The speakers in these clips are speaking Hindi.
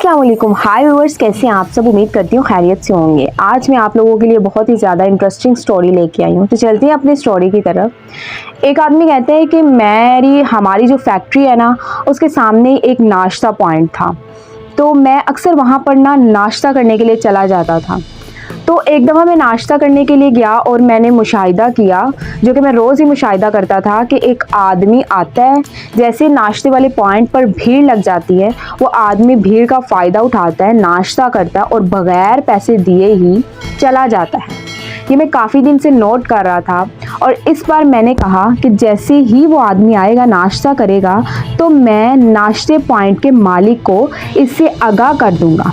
अस्सलाम वालेकुम, हाय व्यूअर्स, कैसे हैं आप सब। उम्मीद करती हूँ खैरियत से होंगे। आज मैं आप लोगों के लिए बहुत ही ज़्यादा इंटरेस्टिंग स्टोरी लेके आई हूँ। तो चलते हैं अपनी स्टोरी की तरफ। एक आदमी कहते हैं कि हमारी जो फैक्ट्री है ना, उसके सामने एक नाश्ता पॉइंट था। तो मैं अक्सर वहाँ पर ना नाश्ता करने के लिए चला जाता था। तो एक दफ़ा मैं नाश्ता करने के लिए गया और मैंने मुशाहिदा किया, जो कि मैं रोज़ ही मुशाहिदा करता था, कि एक आदमी आता है, जैसे नाश्ते वाले पॉइंट पर भीड़ लग जाती है, वो आदमी भीड़ का फ़ायदा उठाता है, नाश्ता करता है और बग़ैर पैसे दिए ही चला जाता है। ये मैं काफ़ी दिन से नोट कर रहा था और इस बार मैंने कहा कि जैसे ही वो आदमी आएगा, नाश्ता करेगा, तो मैं नाश्ते पॉइंट के मालिक को इससे आगाह कर दूँगा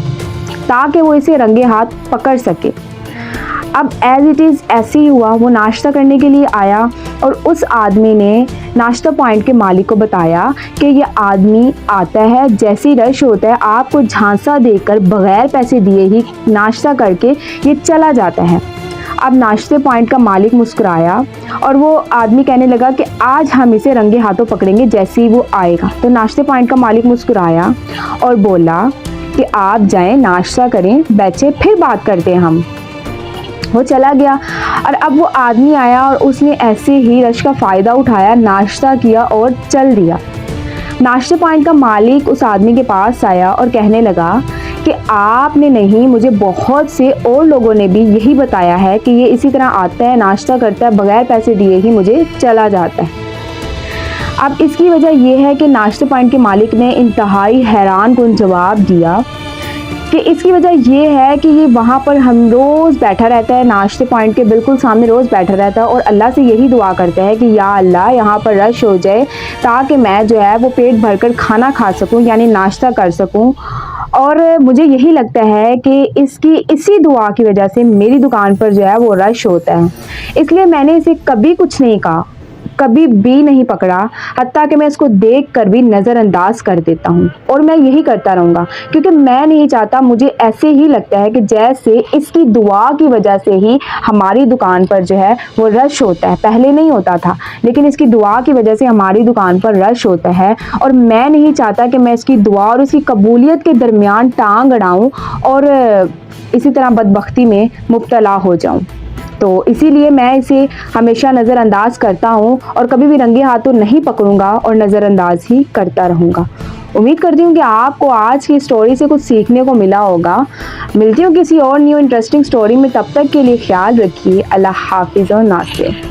ताकि वो इसे रंगे हाथ पकड़ सके। अब एज़ इट इज़ ऐसे ही हुआ। वो नाश्ता करने के लिए आया और उस आदमी ने नाश्ता पॉइंट के मालिक को बताया कि ये आदमी आता है, जैसे ही रश होता है आपको झांसा देकर बग़ैर पैसे दिए ही नाश्ता करके ये चला जाता है। अब नाश्ते पॉइंट का मालिक मुस्कुराया और वो आदमी कहने लगा कि आज हम इसे रंगे हाथों पकड़ेंगे जैसे ही वो आएगा। तो नाश्ते पॉइंट का मालिक मुस्कुराया और बोला कि आप जाएं, नाश्ता करें, बैठे, फिर बात करते हैं हम। वो चला गया और अब वो आदमी आया और उसने ऐसे ही रश का फ़ायदा उठाया, नाश्ता किया और चल दिया। नाश्ते पॉइंट का मालिक उस आदमी के पास आया और कहने लगा कि आपने नहीं, मुझे बहुत से और लोगों ने भी यही बताया है कि ये इसी तरह आता है, नाश्ता करता है, बग़ैर पैसे दिए ही मुझे चला जाता है। अब इसकी वजह यह है कि नाश्ते पॉइंट के मालिक ने इंतहाई हैरानकुन जवाब दिया कि इसकी वजह ये है कि ये वहाँ पर हम रोज़ बैठा रहता है, नाश्ते पॉइंट के बिल्कुल सामने रोज़ बैठा रहता है और अल्लाह से यही दुआ करता है कि या अल्लाह यहाँ पर रश हो जाए ताकि मैं जो है वो पेट भरकर खाना खा सकूँ, यानी नाश्ता कर सकूँ। और मुझे यही लगता है कि इसी दुआ की वजह से मेरी दुकान पर जो है वो रश होता है। इसलिए मैंने इसे कभी कुछ नहीं कहा, कभी भी नहीं पकड़ा, हत्ता कि मैं इसको देख कर भी नज़रअंदाज कर देता हूँ और मैं यही करता रहूँगा, क्योंकि मैं नहीं चाहता, मुझे ऐसे ही लगता है कि जैसे इसकी दुआ की वजह से ही हमारी दुकान पर जो है वो रश होता है। पहले नहीं होता था, लेकिन इसकी दुआ की वजह से हमारी दुकान पर रश होता है और मैं नहीं चाहता कि मैं इसकी दुआ और उसकी कबूलियत के दरमियान टांग अड़ाऊँ और इसी तरह बदबख्ती में मुब्तला हो जाऊँ। तो इसीलिए मैं इसे हमेशा नज़रअंदाज करता हूँ और कभी भी रंगे हाथों नहीं पकड़ूंगा और नज़रअंदाज ही करता रहूँगा। उम्मीद करती हूँ कि आपको आज की स्टोरी से कुछ सीखने को मिला होगा। मिलती हूँ किसी और न्यू इंटरेस्टिंग स्टोरी में, तब तक के लिए ख्याल रखिए। अल्लाह हाफिज़ और नासिर।